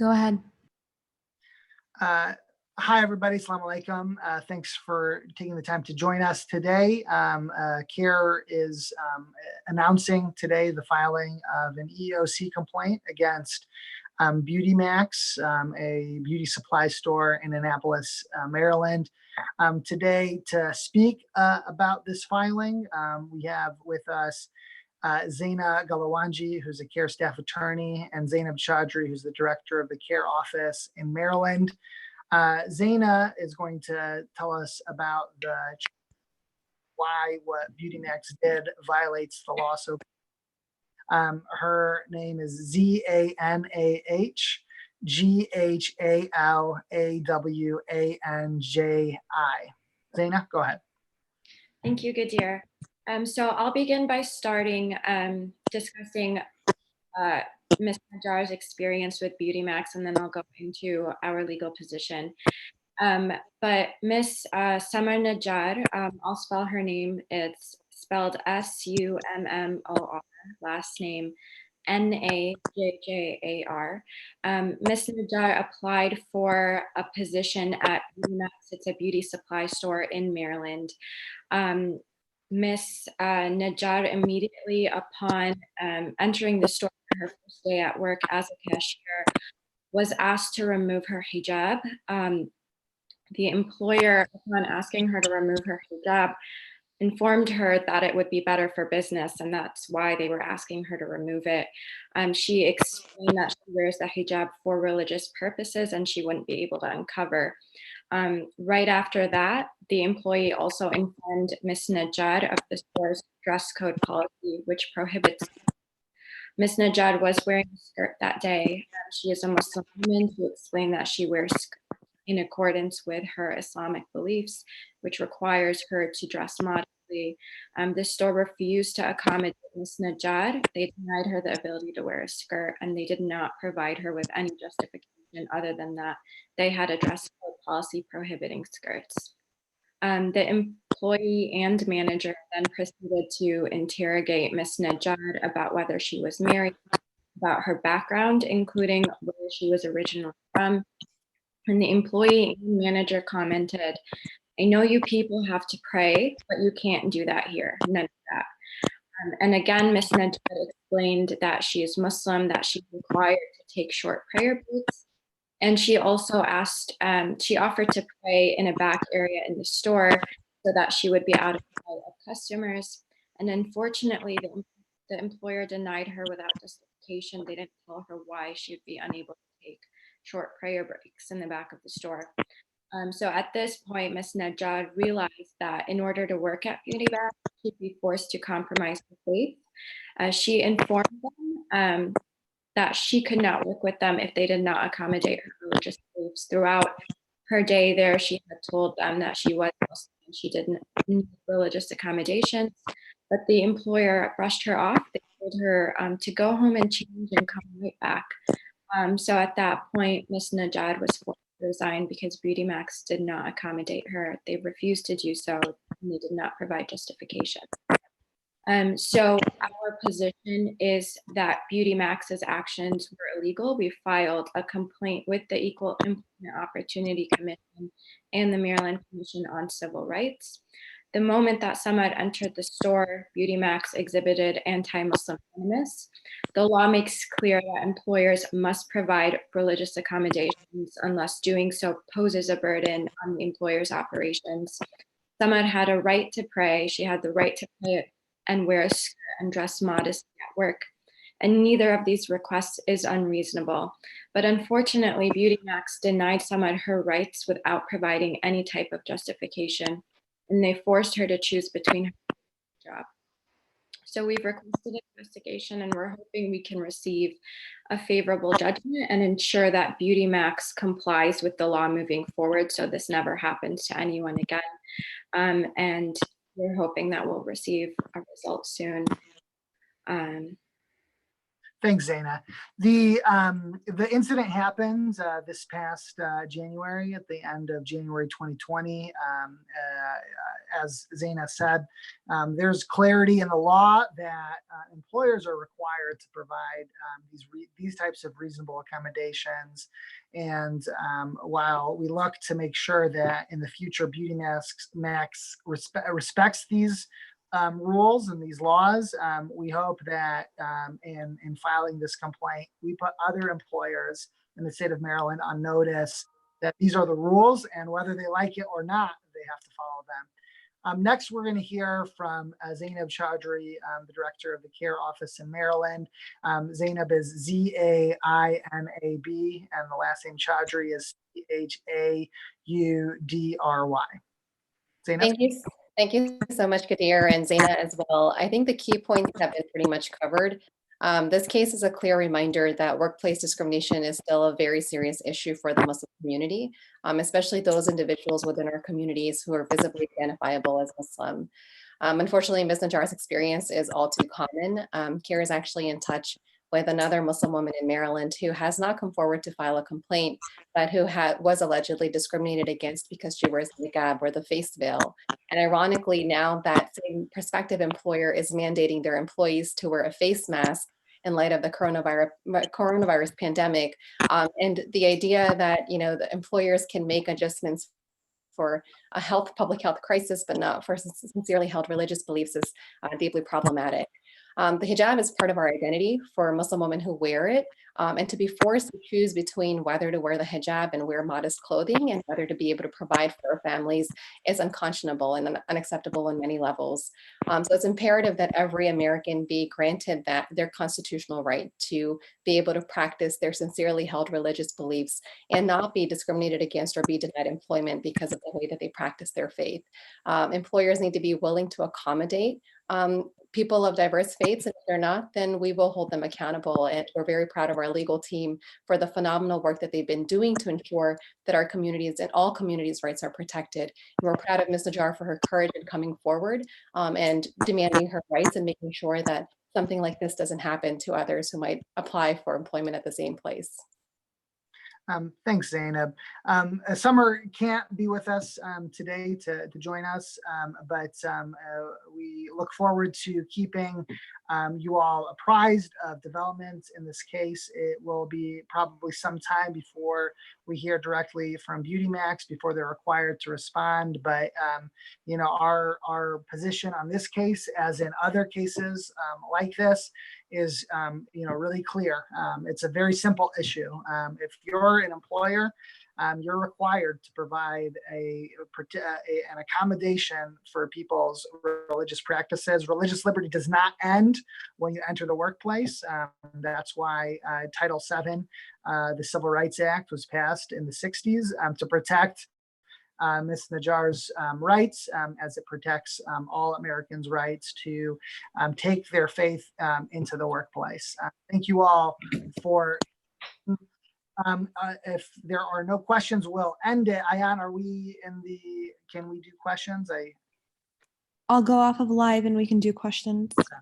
Go ahead. Hi, everybody. Assalamu alaikum. Thanks for taking the time to join us today. CAIR is announcing today the filing of an EEOC complaint against Beauty Max, a beauty supply store in Annapolis, Maryland. Today, to speak about this filing, we have with us Zaina Galawanji, who's a CAIR staff attorney, and Zainab Chaudhry, who's the director of the CAIR office in Maryland. Zaina is going to tell us about why what Beauty Max did violates the law. So her name is ZANAHGHALAWANJI. Zaina, go ahead. Thank you, Gadir. So I'll begin by starting discussing Ms. Najjar's experience with Beauty Max, and then I'll go into our legal position. But Ms. Samar Najjar, I'll spell her name. It's spelled SUMMOR, last name NAJJAR. Ms. Najjar applied for a position at Beauty Max. It's a beauty supply store in Maryland. Ms. Najjar, immediately upon entering the store for her first day at work as a cashier, was asked to remove her hijab. The employer, upon asking her to remove her hijab, informed her that it would be better for business, and that's why they were asking her to remove it. She explained that she wears the hijab for religious purposes and she wouldn't be able to uncover. Right after that, the employee also informed Ms. Najjar of the store's dress code policy, which prohibits. Ms. Najjar was wearing a skirt that day. She is a Muslim woman who explained that she wears skirts in accordance with her Islamic beliefs, which requires her to dress modestly. The store refused to accommodate Ms. Najjar. They denied her the ability to wear a skirt, and they did not provide her with any justification other than that they had a dress code policy prohibiting skirts. The employee and manager then proceeded to interrogate Ms. Najjar about whether she was married, about her background, including where she was originally from. And the employee and manager commented, "I know you people have to pray, but you can't do that here, none of that." And again, Ms. Najjar explained that she is Muslim, that she's required to take short prayer breaks. And she also asked, she offered to pray in a back area in the store so that she would be out of sight of customers. And unfortunately, the employer denied her without justification. They didn't tell her why she would be unable to take short prayer breaks in the back of the store. So at this point, Ms. Najjar realized that in order to work at Beauty Max, she'd be forced to compromise her faith. She informed them that she could not work with them if they did not accommodate her religious beliefs. Throughout her day there, she had told them that she was Muslim and she didn't need religious accommodations, but the employer brushed her off. They told her to go home and change and come right back. So at that point, Ms. Najjar was forced to resign because Beauty Max did not accommodate her. They refused to do so, and they did not provide justification. So our position is that Beauty Max's actions were illegal. We filed a complaint with the Equal Employment Opportunity Commission and the Maryland Commission on Civil Rights. The moment that Samad entered the store, Beauty Max exhibited anti-Muslim animus. The law makes clear that employers must provide religious accommodations unless doing so poses a burden on the employer's operations. Samad had a right to pray. She had the right to pray and wear a skirt and dress modestly at work. And neither of these requests is unreasonable. But unfortunately, Beauty Max denied Samad her rights without providing any type of justification, and they forced her to choose between her job. So we've requested an investigation, and we're hoping we can receive a favorable judgment and ensure that Beauty Max complies with the law moving forward so this never happens to anyone again. And we're hoping that we'll receive a result soon. Thanks, Zaina. The incident happened this past January, at the end of January 2020. As Zaina said, there's clarity in the law that employers are required to provide these types of reasonable accommodations. And while we look to make sure that in the future Beauty Max respects these rules and these laws, we hope that in filing this complaint, we put other employers in the state of Maryland on notice that these are the rules, and whether they like it or not, they have to follow them. Next, we're going to hear from Zainab Chaudhry, the director of the CAIR office in Maryland. Zainab is Z-A-I-N-A-B, and the last name Chaudhry is C-H-A-U-D-R-Y. Zainab? Thank you so much, Kadir and Zaina as well. I think the key points have been pretty much covered. This case is a clear reminder that workplace discrimination is still a very serious issue for the Muslim community, especially those individuals within our communities who are visibly identifiable as Muslim. Unfortunately, Ms. Najjar's experience is all too common. CAIR is actually in touch with another Muslim woman in Maryland who has not come forward to file a complaint, but who was allegedly discriminated against because she wears the niqab or the face veil. And ironically, now that same prospective employer is mandating their employees to wear a face mask in light of the coronavirus pandemic, and the idea that the employers can make adjustments for a public health crisis, but not for sincerely held religious beliefs is deeply problematic. The hijab is part of our identity for Muslim women who wear it, and to be forced to choose between whether to wear the hijab and wear modest clothing and whether to be able to provide for our families is unconscionable and unacceptable on many levels. So it's imperative that every American be granted their constitutional right to be able to practice their sincerely held religious beliefs and not be discriminated against or be denied employment because of the way that they practice their faith. Employers need to be willing to accommodate people of diverse faiths, and if they're not, then we will hold them accountable. And we're very proud of our legal team for the phenomenal work that they've been doing to ensure that our communities and all communities' rights are protected. And we're proud of Ms. Najjar for her courage in coming forward and demanding her rights and making sure that something like this doesn't happen to others who might apply for employment at the same place. Thanks, Zainab. Summer can't be with us today to join us, but we look forward to keeping you all apprised of developments in this case. It will be probably some time before we hear directly from Beauty Max, before they're required to respond. But our position on this case, as in other cases like this, is really clear. It's a very simple issue. If you're an employer, you're required to provide an accommodation for people's religious practices. Religious liberty does not end when you enter the workplace. That's why Title VII, the Civil Rights Act, was passed in the 60s to protect Ms. Najjar's rights, as it protects all Americans' rights to take their faith into the workplace. Thank you all for. If there are no questions, we'll end it. Ayan, can we do questions? I'll go off of live and we can do questions. Okay.